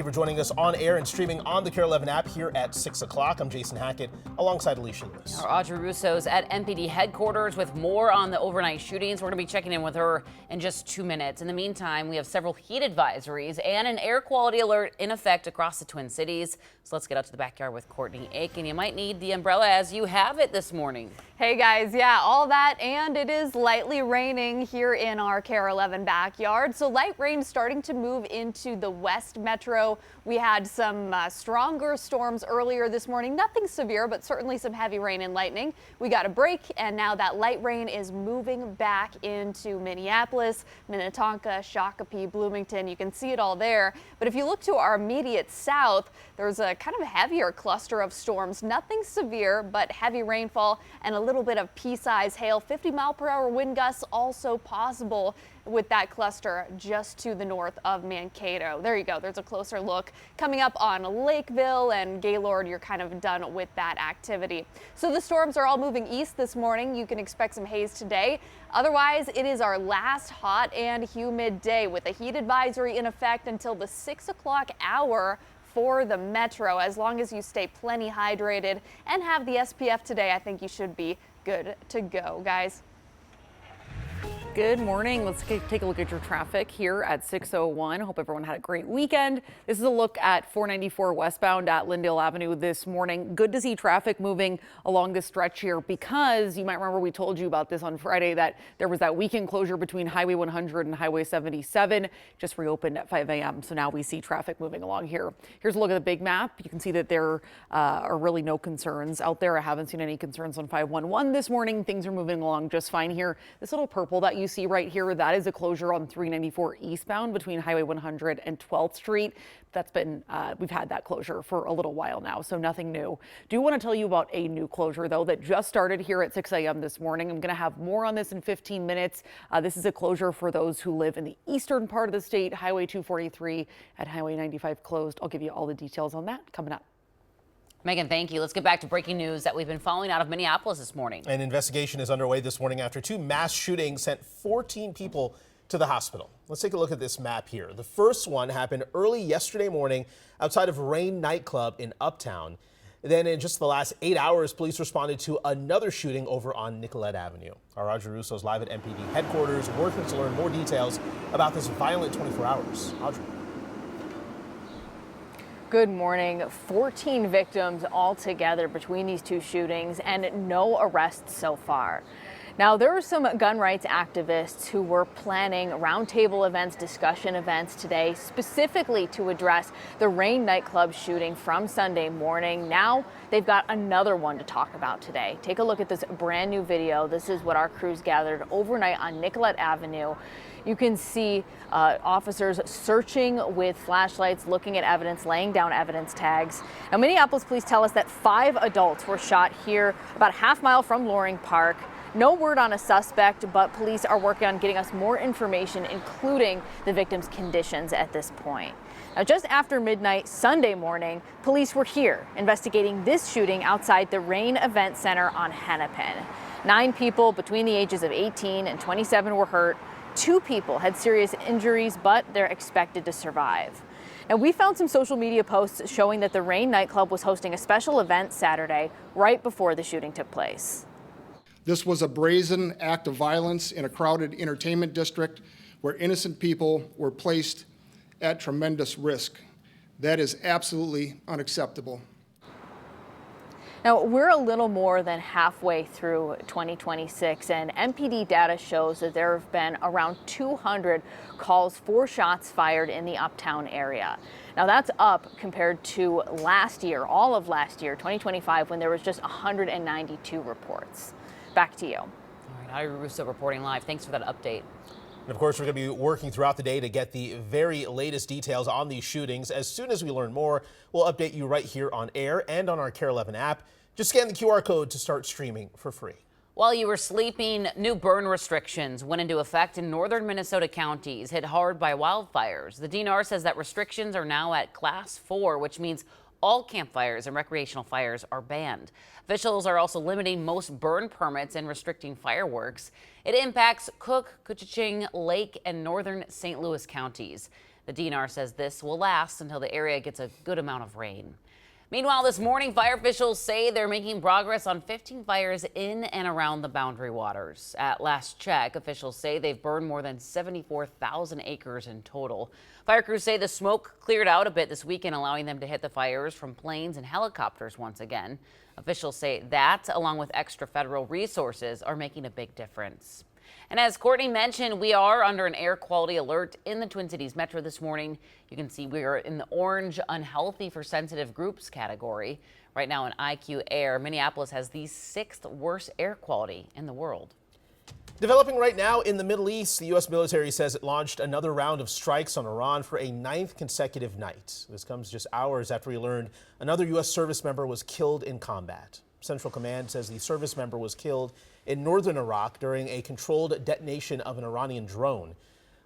Thank you for joining us on air and streaming on the KARE 11 app here at 6 o'clock. I'm Jason Hackett alongside Alicia Lewis. Our Audrey Russo's at MPD headquarters with more on the overnight shootings. We're going to be checking in with her in just 2 minutes. In the meantime, we have several heat advisories and an air quality alert in effect across the Twin Cities. So let's get out to the backyard with Courtney Aiken. You might need the umbrella as you have it this morning. Hey guys, yeah, all that, and it is lightly raining here in our KARE 11 backyard. So light rain starting to move into the West Metro. We had some stronger storms earlier this morning. Nothing severe, but certainly some heavy rain and lightning. We got a break, and now that light rain is moving back into Minneapolis, Minnetonka, Shakopee, Bloomington. You can see it all there. But if you look to our immediate south, there's a kind of heavier cluster of storms. Nothing severe, but heavy rainfall and a little bit of pea-size hail. 50-mile-per-hour wind gusts also possible with that cluster just to the north of Mankato. There you go. There's a closer look coming up on Lakeville and Gaylord. You're kind of done with that activity. So the storms are all moving east this morning. You can expect some haze today. Otherwise, it is our last hot and humid day with a heat advisory in effect until the 6 o'clock hour for the metro. As long as you stay plenty hydrated and have the SPF today, I think you should be good to go, guys. Good morning. Let's take a look at your traffic here at 6:01. Hope everyone had a great weekend. This is a look at 494 westbound at Lyndale Avenue this morning. Good to see traffic moving along this stretch here because you might remember we told you about this on Friday that there was that weekend closure between Highway 100 and Highway 77. Just reopened at 5 a.m. So now we see traffic moving along here. Here's a look at the big map. You can see that there are really no concerns out there. I haven't seen any concerns on 511 this morning. Things are moving along just fine here. This little purple that you see right here, that is a closure on 394 eastbound between Highway 100 and 12th Street. That's been, we've had that closure for a little while now, so nothing new. Do want to tell you about a new closure, though, that just started here at 6 a.m. this morning. I'm going to have more on this in 15 minutes. This is a closure for those who live in the eastern part of the state. Highway 243 at Highway 95 closed. I'll give you all the details on that coming up. Megan, thank you. Let's get back to breaking news that we've been following out of Minneapolis this morning. An investigation is underway this morning after two mass shootings sent 14 people to the hospital. Let's take a look at this map here. The first one happened early yesterday morning outside of Rain nightclub in Uptown. Then in just the last 8 hours, police responded to another shooting over on Nicollet Avenue. Our Audrey Russo is live at MPD headquarters, working to learn more details about this violent 24 hours. Audrey. Good morning. 14 victims altogether between these two shootings and no arrests so far. Now, there are some gun rights activists who were planning roundtable events, discussion events today, specifically to address the Rain nightclub shooting from Sunday morning. Now, they've got another one to talk about today. Take a look at this brand new video. This is what our crews gathered overnight on Nicollet Avenue. You can see officers searching with flashlights, looking at evidence, laying down evidence tags. Now, Minneapolis police tell us that 5 adults were shot here about a half mile from Loring Park. No word on a suspect, but police are working on getting us more information, including the victim's conditions at this point. Now, just after midnight Sunday morning, police were here investigating this shooting outside the Rain Event Center on Hennepin. 9 people between the ages of 18 and 27 were hurt. 2 people had serious injuries, but they're expected to survive. Now, we found some social media posts showing that the Rain nightclub was hosting a special event Saturday right before the shooting took place. This was a brazen act of violence in a crowded entertainment district where innocent people were placed at tremendous risk. That is absolutely unacceptable. Now, we're a little more than halfway through 2026, and MPD data shows that there have been around 200 calls for shots fired in the Uptown area. Now, that's up compared to last year, all of last year, 2025, when there was just 192 reports. Back to you. All right, Audrey Russo reporting live. Thanks for that update. And of course, we're going to be working throughout the day to get the very latest details on these shootings. As soon as we learn more, we'll update you right here on air and on our KARE 11 app. Just scan the QR code to start streaming for free. While you were sleeping, new burn restrictions went into effect in northern Minnesota counties hit hard by wildfires. The DNR says that restrictions are now at Class 4, which means all campfires and recreational fires are banned. Officials are also limiting most burn permits and restricting fireworks. It impacts Cook, Koochiching, Lake, and northern St. Louis counties. The DNR says this will last until the area gets a good amount of rain. Meanwhile, this morning, fire officials say they're making progress on 15 fires in and around the Boundary Waters. At last check, officials say they've burned more than 74,000 acres in total. Fire crews say the smoke cleared out a bit this weekend, allowing them to hit the fires from planes and helicopters once again. Officials say that, along with extra federal resources, are making a big difference. And as Courtney mentioned, we are under an air quality alert in the Twin Cities Metro this morning. You can see we are in the orange unhealthy for sensitive groups category. Right now in IQ Air, Minneapolis has the 6th worst air quality in the world. Developing right now in the Middle East, the U.S. military says it launched another round of strikes on Iran for a 9th consecutive night. This comes just hours after we learned another U.S. service member was killed in combat. Central Command says the service member was killed in northern Iraq during a controlled detonation of an Iranian drone.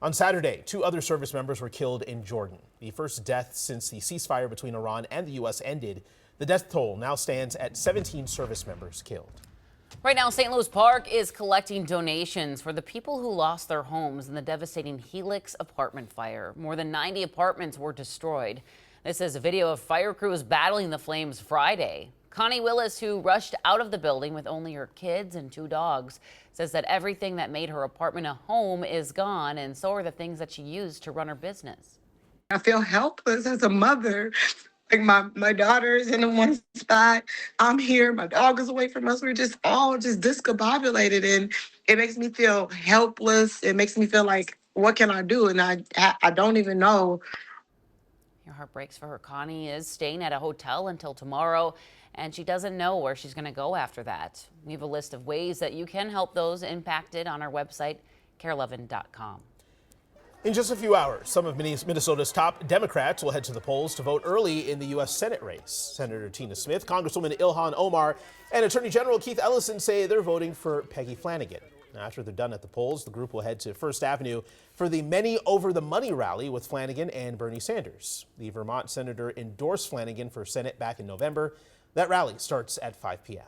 On Saturday, 2 other service members were killed in Jordan, the first death since the ceasefire between Iran and the U.S. ended. The death toll now stands at 17 service members killed. Right now, St. Louis Park is collecting donations for the people who lost their homes in the devastating Helix apartment fire. More than 90 apartments were destroyed. This is a video of fire crews battling the flames Friday. Connie Willis, who rushed out of the building with only her kids and 2 dogs, says that everything that made her apartment a home is gone, and so are the things that she used to run her business. I feel helpless as a mother. Like my daughter is in one spot. I'm here. My dog is away from us. We're just all discombobulated, and it makes me feel helpless. It makes me feel like, what can I do? And I don't even know. Your heart breaks for her. Connie is staying at a hotel until tomorrow, and she doesn't know where she's going to go after that. We have a list of ways that you can help those impacted on our website, KARE11.com. In just a few hours, some of Minnesota's top Democrats will head to the polls to vote early in the U.S. Senate race. Senator Tina Smith, Congresswoman Ilhan Omar, and Attorney General Keith Ellison say they're voting for Peggy Flanagan. After they're done at the polls, the group will head to First Avenue for the Many Over the Money rally with Flanagan and Bernie Sanders. The Vermont senator endorsed Flanagan for Senate back in November. That rally starts at 5 p.m.